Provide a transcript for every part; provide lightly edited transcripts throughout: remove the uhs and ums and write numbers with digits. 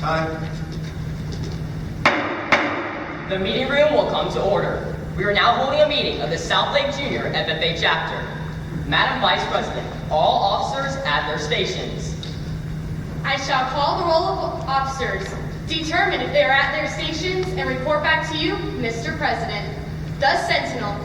Time. The meeting room will come to order. We are now holding a meeting of the South Lake Junior FFA chapter. Madam Vice President, all officers at their stations. I shall call the roll of officers, determine if they are at their stations, and report back to you, Mr. President. The Sentinel.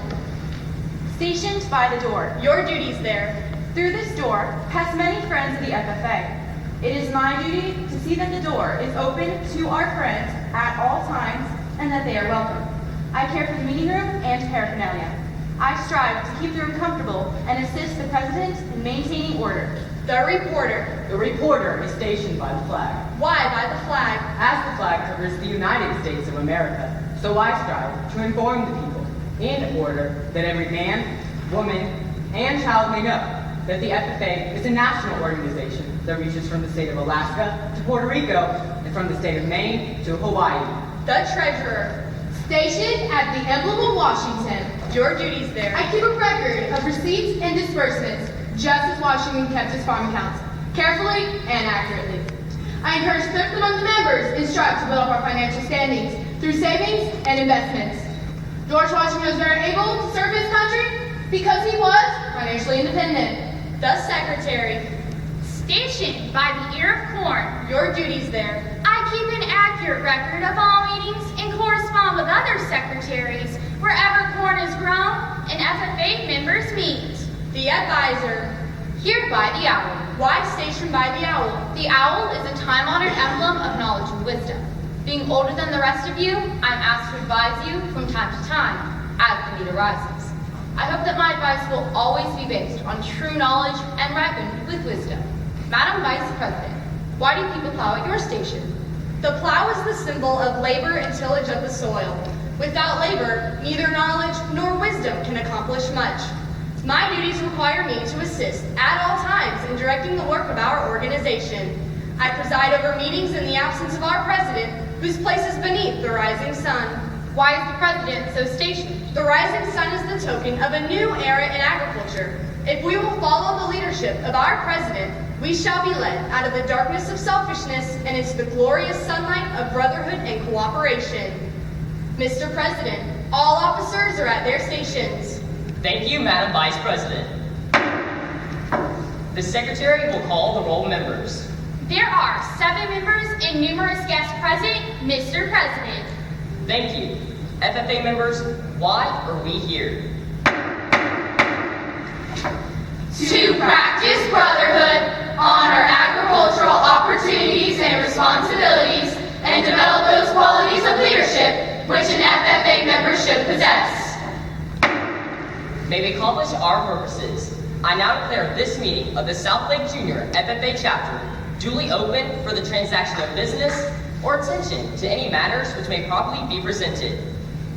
Stationed by the door. Your duties there. Through this door pass many friends of the FFA. It is my duty to see that the door is open to our friends at all times and that they are welcome. I care for the meeting room and paraphernalia. I strive to keep the room comfortable and assist the President in maintaining order. The Reporter. The reporter is stationed by the flag. Why by the flag? As the flag covers the United States of America, so I strive to inform the people in order that every man, woman, and child may know that the FFA is a national organization that reaches from the state of Alaska to Puerto Rico and from the state of Maine to Hawaii. The Treasurer. Stationed at the emblem of Washington. Your duties there. I keep a record of receipts and disbursements, just as Washington kept his farm accounts, carefully and accurately. I encourage thrift among the members and strive to build up our financial standings through savings and investments. George Washington was very able to serve his country because he was financially independent. The Secretary. Stationed by the ear of corn. Your duties there. I keep an accurate record of all meetings and correspond with other secretaries wherever corn is grown and FFA members meet. The Advisor. Here by the owl. Why stationed by the owl? The owl is a time-honored emblem of knowledge and wisdom. Being older than the rest of you, I'm asked to advise you from time to time as the need arises. I hope that my advice will always be based on true knowledge and ripened with wisdom. Madam Vice President, why do people plow at your station? The plow is the symbol of labor and tillage of the soil. Without labor, neither knowledge nor wisdom can accomplish much. My duties require me to assist at all times in directing the work of our organization. I preside over meetings in the absence of our president, whose place is beneath the rising sun. Why is the president so stationed? The rising sun is the token of a new era in agriculture. If we will follow the leadership of our president, we shall be led out of the darkness of selfishness and into the glorious sunlight of brotherhood and cooperation. Mr. President, all officers are at their stations. Thank you, Madam Vice President. The Secretary will call the roll members. There are 7 members and numerous guests present, Mr. President. Thank you. FFA members, why are we here? To practice brotherhood, honor agricultural opportunities and responsibilities, and develop those qualities of leadership which an FFA member should possess. May we accomplish our purposes, I now declare this meeting of the South Lake Junior FFA chapter duly open for the transaction of business or attention to any matters which may properly be presented.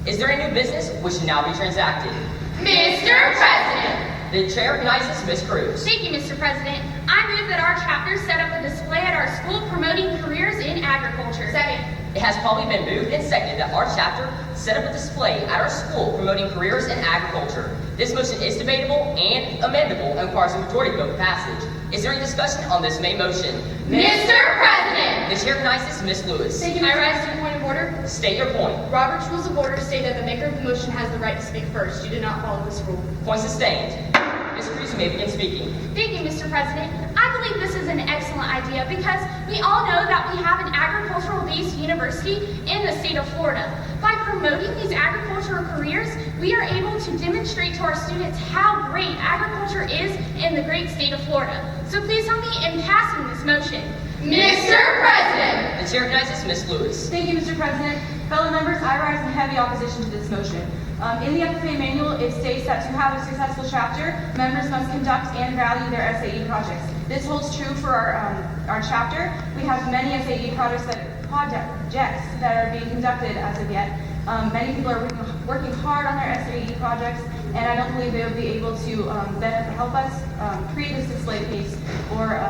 Is there any new business which should now be transacted? Mr. President. The chair recognizes Ms. Cruz. Thank you, Mr. President. I move that our chapter set up a display at our school promoting careers in agriculture. Second. It has probably been moved and seconded that our chapter set up a display at our school promoting careers in agriculture. This motion is debatable and amendable and requires a majority vote passage. Is there any discussion on this main motion? Mr. President. The chair recognizes Ms. Lewis. Thank you, I rise to a point of order. State your point. Robert's Rules of Order state that the maker of the motion has the right to speak first. You did not follow this rule. Point sustained. Ms. Cruz, you may begin speaking. Thank you, Mr. President. I believe this is an excellent idea because we all know that we have an agricultural-based university in the state of Florida. By promoting these agricultural careers, we are able to demonstrate to our students how great agriculture is in the great state of Florida. So please help me in passing this motion. Mr. President. The chair recognizes Ms. Lewis. Thank you, Mr. President. Fellow members, I rise in heavy opposition to this motion. In the FFA manual, it states that to have a successful chapter, members must conduct and value their SAE projects. This holds true for our chapter. We have many SAE projects that are being conducted as of yet. Many people are working hard on their SAE projects, and I don't believe they would be able to help us create this display piece or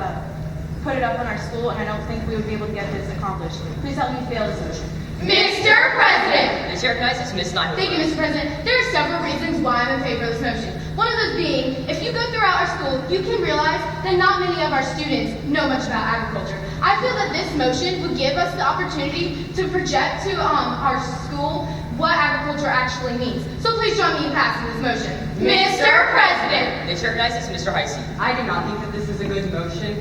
put it up on our school, and I don't think we would be able to get this accomplished. Please help me fail this motion. Mr. President. The chair recognizes Ms. Nyhofer. Thank you, Mr. President. There are several reasons why I'm in favor of this motion. One of those being, if if you go throughout our school, you can realize that not many of our students know much about agriculture. I feel that this motion would give us the opportunity to project to our school what agriculture actually means. So please join me in passing this motion. Mr. President. The chair recognizes Mr. Heisey. I do not think that this is a good motion.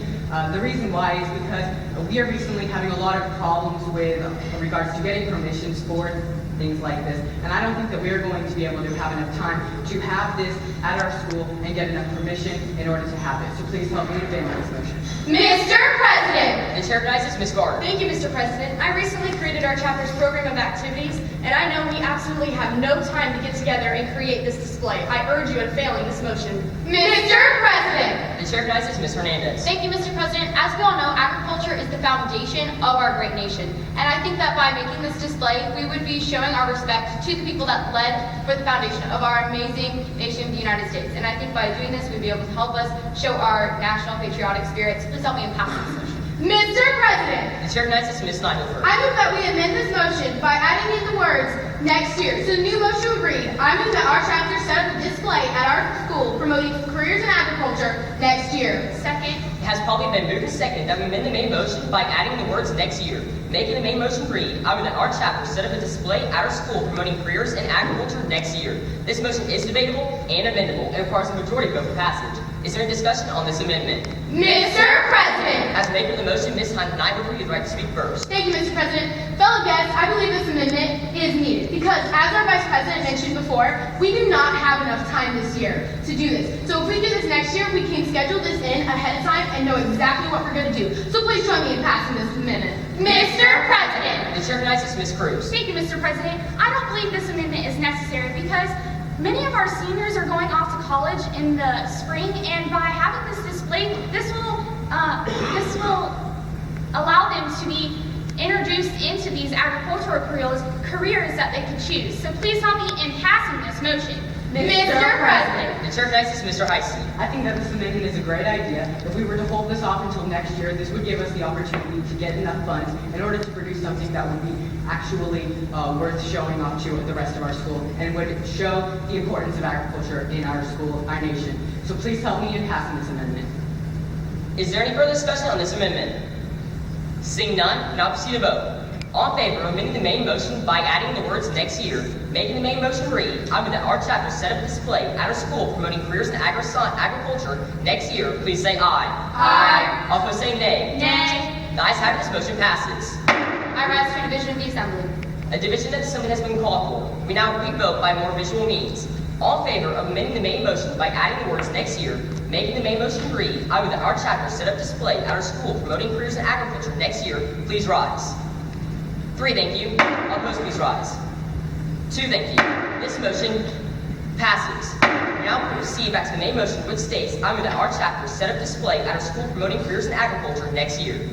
The reason why is because we are recently having a lot of problems with regards to getting permissions for things like this, and I don't think that we are going to be able to have enough time to have this at our school and get enough permission in order to have it. So please help me advance this motion. Mr. President. The chair recognizes Ms. Gardner. Thank you, Mr. President. I recently created our chapter's program of activities, and I know we absolutely have no time to get together and create this display. I urge you in failing this motion. Mr. President. The chair recognizes Ms. Hernandez. Thank you, Mr. President. As we all know, agriculture is the foundation of our great nation. And I think that by making this display, we would be showing our respect to the people that led for the foundation of our amazing nation, the United States. And I think by doing this, we'd be able to help us show our national patriotic spirit. So please help me in passing this motion. Mr. President. The chair recognizes Ms. Nyhofer. I move that we amend this motion by adding in the words next year. So the new motion would read, I move that our chapter set up a display at our school promoting careers in agriculture next year. Second. It has probably been moved and seconded that we amend the main motion by adding the words next year, making the main motion read, I move that our chapter set up a display at our school promoting careers in agriculture next year. This motion is debatable and amendable and requires a majority vote for passage. Is there any discussion on this amendment? Mr. President. As maker of the motion, Ms. Nyhofer, you have the right to speak first. Thank you, Mr. President. Fellow guests, I believe this amendment is needed because, as our Vice President mentioned before, we do not have enough time this year to do this. So if we do this next year, we can schedule this in ahead of time and know exactly what we're going to do. So please join me in passing this amendment. Mr. President. The chair recognizes Ms. Cruz. Thank you, Mr. President. I don't believe this amendment is necessary because many of our seniors are going off to college in the spring, and by having this display, this will allow them to be introduced into these agricultural careers that they could choose. So please help me in passing this motion. Mr. President. The chair recognizes Mr. Heisey. I think that this amendment is a great idea. If we were to hold this off until next year, this would give us the opportunity to get enough funds in order to produce something that would be actually worth showing off to the rest of our school and would show the importance of agriculture in our school, our nation. So please help me in passing this amendment. Is there any further discussion on this amendment? Seeing none, now proceed to vote. All in favor of amending the main motion by adding the words next year, making the main motion read, I move that our chapter set up a display at our school promoting careers in agriculture next year, please say aye. Aye. All opposed say nay. Nay. The ayes have it, this motion passes. I rise for division of the assembly. A division of the assembly has been called for. We now re-vote by more visual means. All in favor of amending the main motion by adding the words next year, making the main motion read, I move that our chapter set up a display at our school promoting careers in agriculture next year, please rise. 3, thank you. All opposed, please rise. 2, thank you. This motion passes. We now proceed back to the main motion, which states, I move that our chapter set up a display at our school promoting careers in agriculture next year.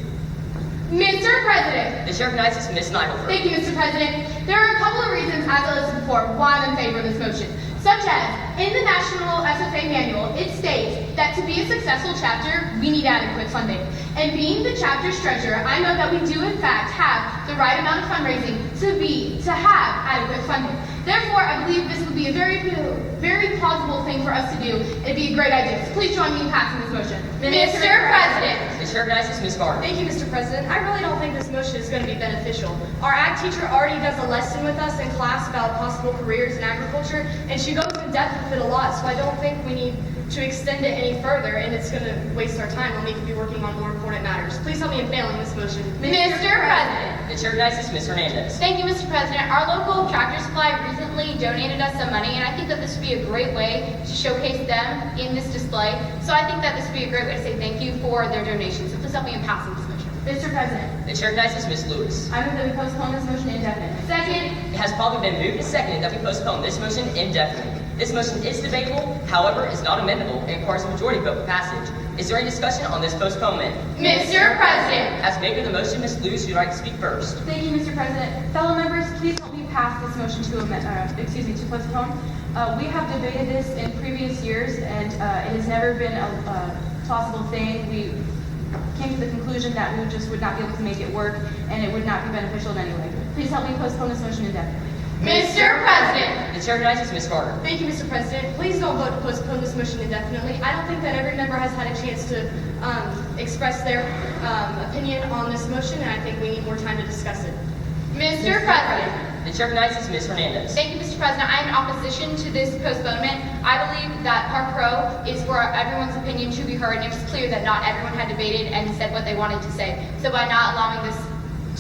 Mr. President. The chair recognizes Ms. Nyhofer. Thank you, Mr. President. There are a couple of reasons, as I listed before, why I'm in favor of this motion. Such as, in the National SFA Manual, it states that to be a successful chapter, we need adequate funding. And being the chapter's treasurer, I know that we do in fact have the right amount of fundraising to have adequate funding. Therefore, I believe this would be a very plausible thing for us to do. It'd be a great idea. So please join me in passing this motion. Mr. President. The chair recognizes Ms. Gardner. Thank you, Mr. President. I really don't think this motion is going to be beneficial. Our ag teacher already does a lesson with us in class about possible careers in agriculture, and she goes in depth with it a lot, so I don't think we need to extend it any further, and it's going to waste our time when we could be working on more important matters. Please help me in failing this motion. Mr. President. The chair recognizes Ms. Hernandez. Thank you, Mr. President. Our local tractor supply recently donated us some money, and I think that this would be a great way to showcase them in this display. So I think that this would be a great way to say thank you for their donations. So please help me in passing this motion. Mr. President. The chair recognizes Ms. Lewis. I move that we postpone this motion indefinitely. Second. It has probably been moved and seconded that we postpone this motion indefinitely. This motion is debatable, however, is not amendable and requires a majority vote for passage. Is there any discussion on this postponement? Mr. President. As maker of the motion, Ms. Lewis, you'd like to speak first. Thank you, Mr. President. Fellow members, please help me pass this motion to postpone. We have debated this in previous years, and it has never been a possible thing. We came to the conclusion that we just would not be able to make it work, and it would not be beneficial in any way. Please help me postpone this motion indefinitely. Mr. President. The chair recognizes Ms. Carter. Thank you, Mr. President. Please don't vote to postpone this motion indefinitely. I don't think that every member has had a chance to express their opinion on this motion, and I think we need more time to discuss it. Mr. President. The chair recognizes Ms. Hernandez. Thank you, Mr. President. I am in opposition to this postponement. I believe that Park Pro is for everyone's opinion to be heard, and it was clear that not everyone had debated and said what they wanted to say. So by not allowing this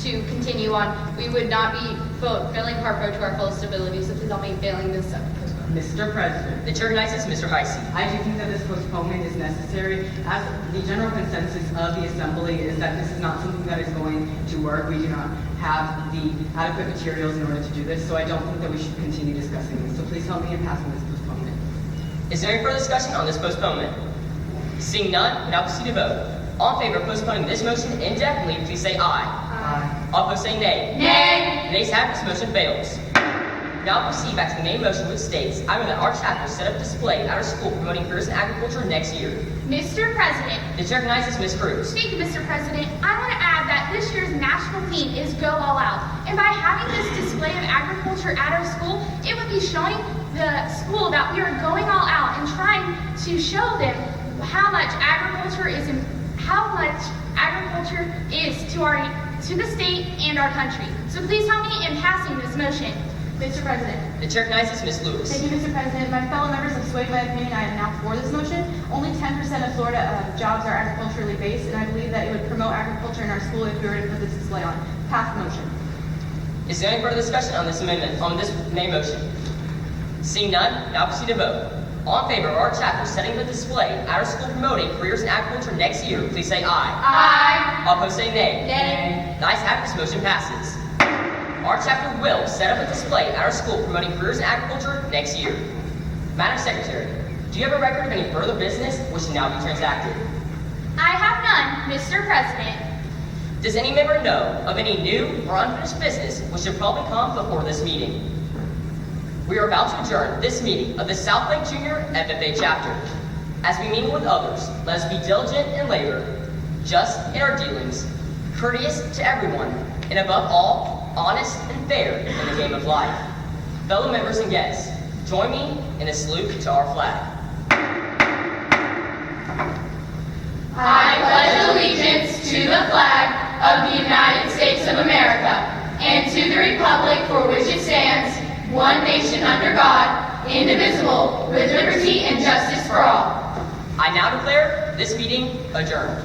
to continue on, we would not be filling Park Pro to our fullest ability. So please help me failing this postponement. Mr. President, The chair recognizes Mr. Heisey. I do think that this postponement is necessary, as the general consensus of the Assembly is that this is not something that is going to work. We do not have the adequate materials in order to do this, so I don't think that we should continue discussing this. So please help me in passing this postponement. Is there any further discussion on this postponement? Seeing none, we now proceed to vote. All in favor of postponing this motion indefinitely, please say aye. Aye. All opposed say nay. Nay. The nays have it, this motion fails. Now proceed back to the main motion, which states, I move that our chapter set up a display at our school promoting careers in agriculture next year. Mr. President. The chair recognizes Ms. Cruz. Thank you, Mr. President. I want to add that this year's national theme is Go All Out. And by having this display of agriculture at our school, it would be showing the school that we are going all out and trying to show them how much agriculture is to the state and our country. So please help me in passing this motion. Mr. President. The chair recognizes Ms. Lewis. Thank you, Mr. President. My fellow members have swayed my opinion. I am now for this motion. Only 10% of Florida jobs are agriculturally based, and I believe that it would promote agriculture in our school if we were to put this display on. Pass the motion. Is there any further discussion on this amendment, on this main motion? Seeing none, now proceed to vote. All in favor of our chapter setting the display at our school promoting careers in agriculture next year, please say aye. Aye. All opposed say nay. Nay. The ayes have it, this motion passes. Our chapter will set up a display at our school promoting careers in agriculture next year. Madam Secretary, do you have a record of any further business which should now be transacted? I have none, Mr. President. Does any member know of any new or unfinished business which should probably come before this meeting? We are about to adjourn this meeting of the South Lake Junior FFA chapter. As we mingle with others, let us be diligent in labor, just in our dealings, courteous to everyone, and above all, honest and fair in the game of life. Fellow members and guests, join me in a salute to our flag. I pledge allegiance to the flag of the United States of America and to the republic for which it stands, one nation under God, indivisible, with liberty and justice for all. I now declare this meeting adjourned.